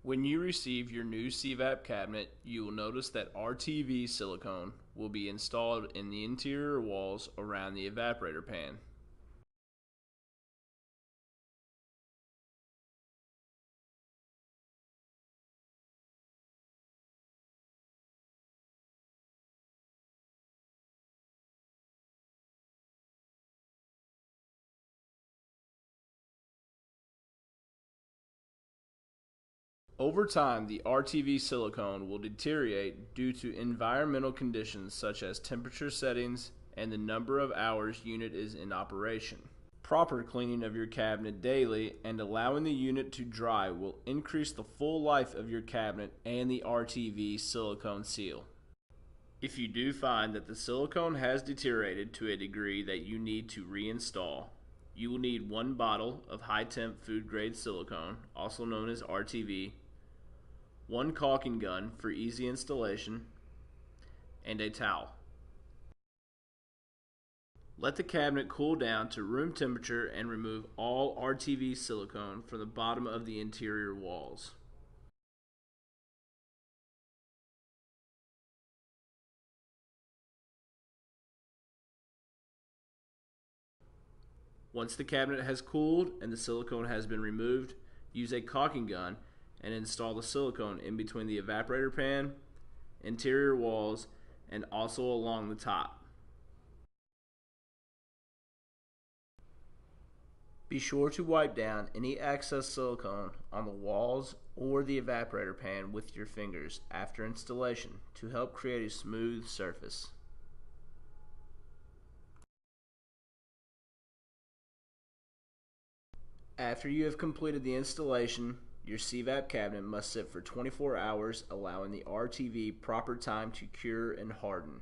When you receive your new CVap cabinet, you will notice that RTV silicone will be installed in the interior walls around the evaporator pan. Over time, the RTV silicone will deteriorate due to environmental conditions such as temperature settings and the number of hours unit is in operation. Proper cleaning of your cabinet daily and allowing the unit to dry will increase the full life of your cabinet and the RTV silicone seal. If you do find that the silicone has deteriorated to a degree that you need to reinstall, you will need 1 bottle of high-temp food-grade silicone, also known as RTV, 1 caulking gun for easy installation, and a towel. Let the cabinet cool down to room temperature and remove all RTV silicone from the bottom of the interior walls. Once the cabinet has cooled and the silicone has been removed, use a caulking gun and install the silicone in between the evaporator pan, interior walls, and also along the top. Be sure to wipe down any excess silicone on the walls or the evaporator pan with your fingers after installation to help create a smooth surface. After you have completed the installation, your CVap cabinet must sit for 24 hours, allowing the RTV proper time to cure and harden.